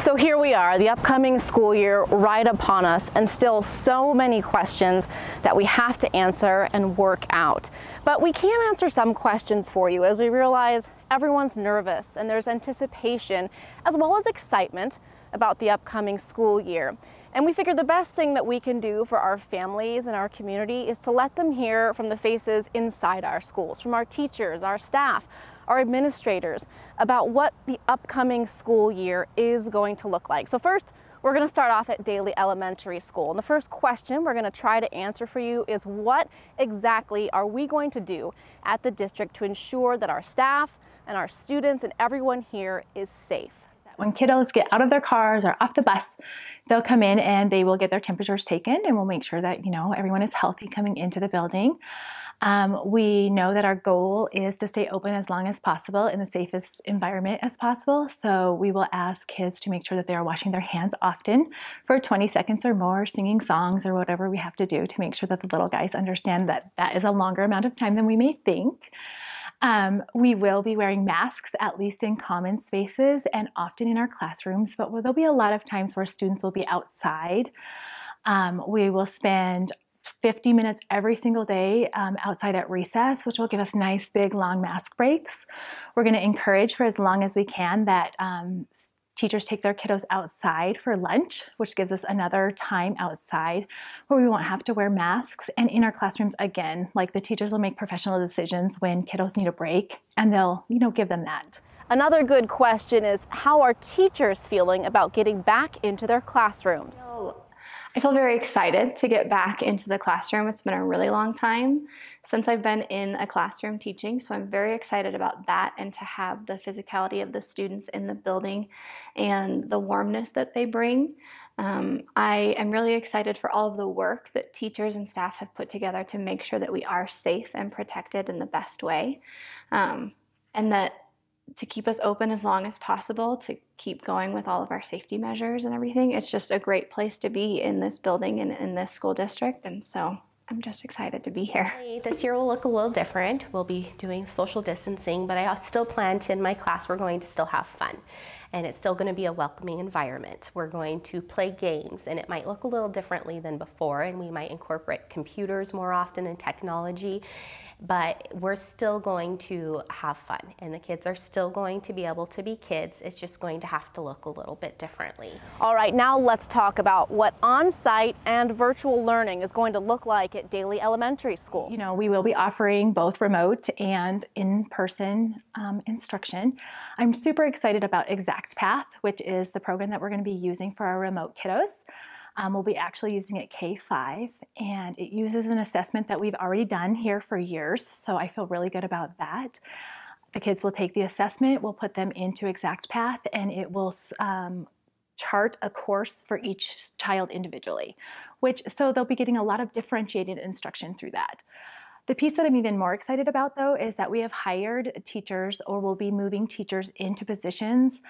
So here we are, the upcoming school year right upon us, and still so many questions that we have to answer and work out. But we can answer some questions for you as we realize everyone's nervous and there's anticipation as well as excitement about the upcoming school year. And we figured the best thing that we can do for our families and our community is to let them hear from the faces inside our schools, from our teachers, our staff, our administrators, about what the upcoming school year is going to look like. So first, we're going to start off at Daly Elementary School. And the first question we're going to try to answer for you is, what exactly are we going to do at the district to ensure that our staff and our students and everyone here is safe? When kiddos get out of their cars or off the bus, they'll come in and they will get their temperatures taken, and we'll make sure that, everyone is healthy coming into the building. We know that our goal is to stay open as long as possible in the safest environment as possible. So we will ask kids to make sure that they are washing their hands often for 20 seconds or more, singing songs or whatever we have to do to make sure that the little guys understand that that is a longer amount of time than we may think. We will be wearing masks, at least in common spaces and often in our classrooms, but there'll be a lot of times where students will be outside. We will spend 50 minutes every single day outside at recess, which will give us nice, big, long mask breaks. We're going to encourage for as long as we can that teachers take their kiddos outside for lunch, which gives us another time outside where we won't have to wear masks. And in our classrooms, again, like the teachers will make professional decisions when kiddos need a break, and they'll, give them that. Another good question is, how are teachers feeling about getting back into their classrooms? I feel very excited to get back into the classroom. It's been a really long time since I've been in a classroom teaching, so I'm very excited about that, and to have the physicality of the students in the building and the warmness that they bring. I am really excited for all of the work that teachers and staff have put together to make sure that we are safe and protected in the best way, and that to keep us open as long as possible, to keep going with all of our safety measures and everything. It's just a great place to be in this building and in this school district, and so I'm just excited to be here. This year will look a little different. We'll be doing social distancing, but I still plan to, in my class, we're going to still have fun. And it's still going to be a welcoming environment. We're going to play games, and it might look a little differently than before, and we might incorporate computers more often and technology, but we're still going to have fun, and the kids are still going to be able to be kids. It's just going to have to look a little bit differently. All right, now let's talk about what on-site and virtual learning is going to look like at Daly Elementary School. We will be offering both remote and in-person instruction. I'm super excited about Exact Path, which is the program that we're going to be using for our remote kiddos. We'll be actually using it K-5, and it uses an assessment that we've already done here for years, so I feel really good about that. The kids will take the assessment, we'll put them into Exact Path, and it will chart a course for each child individually, so they'll be getting a lot of differentiated instruction through that. The piece that I'm even more excited about, though, is that we have hired teachers, or will be moving teachers into positions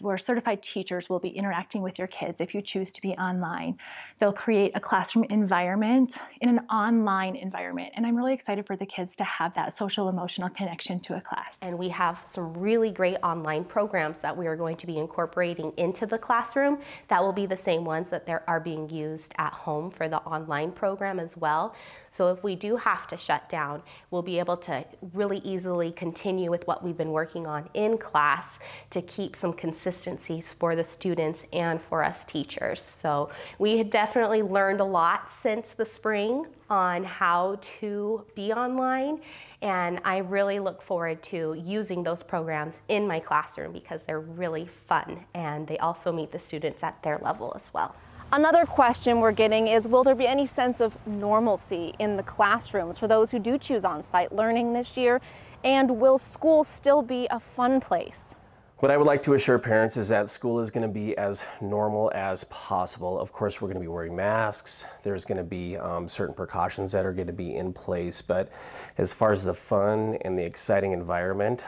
where certified teachers will be interacting with your kids if you choose to be online. They'll create a classroom environment in an online environment, and I'm really excited for the kids to have that social emotional connection to a class. And we have some really great online programs that we are going to be incorporating into the classroom that will be the same ones that are being used at home for the online program as well. So if we do have to shut down, we'll be able to really easily continue with what we've been working on in class to keep some consistencies for the students and for us teachers. So we have definitely learned a lot since the spring on how to be online, and I really look forward to using those programs in my classroom because they're really fun and they also meet the students at their level as well. Another question we're getting is, will there be any sense of normalcy in the classrooms for those who do choose on-site learning this year? And will school still be a fun place? What I would like to assure parents is that school is going to be as normal as possible. Of course, we're going to be wearing masks. There's going to be certain precautions that are going to be in place. But as far as the fun and the exciting environment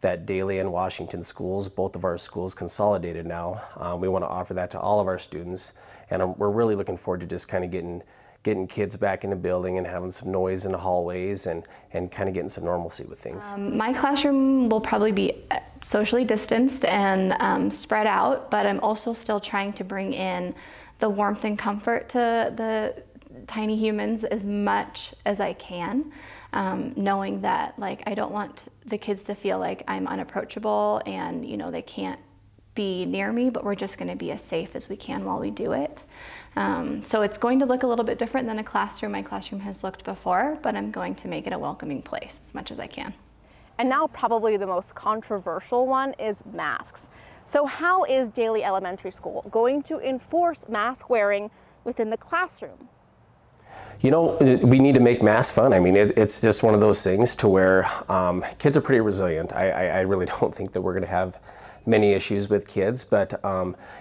that Daly and Washington schools, both of our schools consolidated now, we want to offer that to all of our students. And we're really looking forward to just kind of getting getting kids back in the building and having some noise in the hallways and kind of getting some normalcy with things? My classroom will probably be socially distanced and spread out, but I'm also still trying to bring in the warmth and comfort to the tiny humans as much as I can, knowing that like I don't want the kids to feel like I'm unapproachable and they can't be near me, but we're just going to be as safe as we can while we do it. So it's going to look a little bit different than a classroom my classroom has looked before, but I'm going to make it a welcoming place as much as I can. And now probably the most controversial one is masks. So how is Daly Elementary School going to enforce mask wearing within the classroom? We need to make masks fun. I mean, it's just one of those things to where kids are pretty resilient. I really don't think that we're going to have many issues with kids, but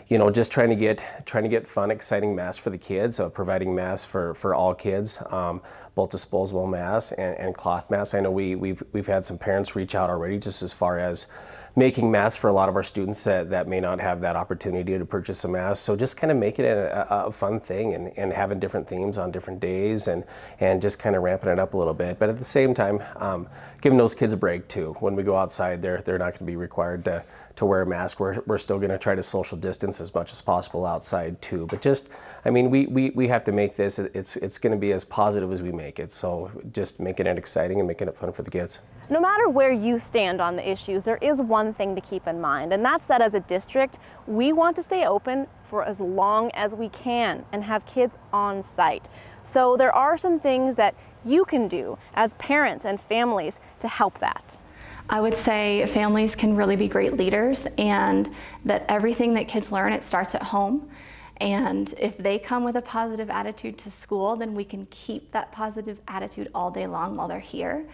just trying to get fun, exciting masks for the kids, providing masks for all kids, both disposable masks and cloth masks. I know we've had some parents reach out already just as far as making masks for a lot of our students that may not have that opportunity to purchase a mask. So just kind of making it a fun thing and having different themes on different days and just kind of ramping it up a little bit. But at the same time, giving those kids a break too. When we go outside, they're not going to be required to wear a mask. We're still going to try to social distance as much as possible outside too. But just, I mean, we have to make this, it's going to be as positive as we make it. So just making it exciting and making it fun for the kids. No matter where you stand on the issues, there is one thing to keep in mind, and that's that as a district, we want to stay open for as long as we can and have kids on site. So there are some things that you can do as parents and families to help that. I would say families can really be great leaders, and that everything that kids learn, it starts at home. And if they come with a positive attitude to school, then we can keep that positive attitude all day long while they're here.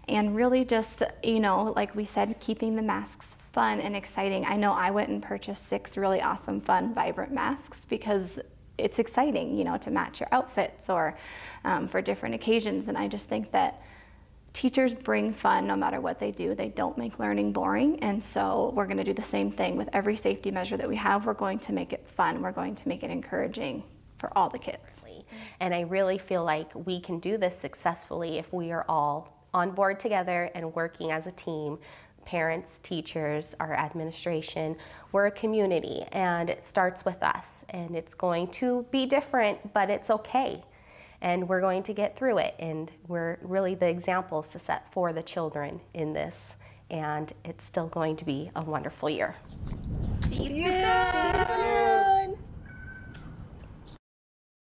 And really just, like we said, keeping the masks fun and exciting. I know I went and purchased 6 really awesome, fun, vibrant masks because it's exciting, to match your outfits or for different occasions. And I just think that teachers bring fun no matter what they do. They don't make learning boring, and so we're going to do the same thing with every safety measure that we have. We're going to make it fun. We're going to make it encouraging for all the kids. And I really feel like we can do this successfully if we are all on board together and working as a team. Parents, teachers, our administration, we're a community, and it starts with us, and it's going to be different, but it's okay. And we're going to get through it, and we're really the examples to set for the children in this, and it's still going to be a wonderful year. See you soon.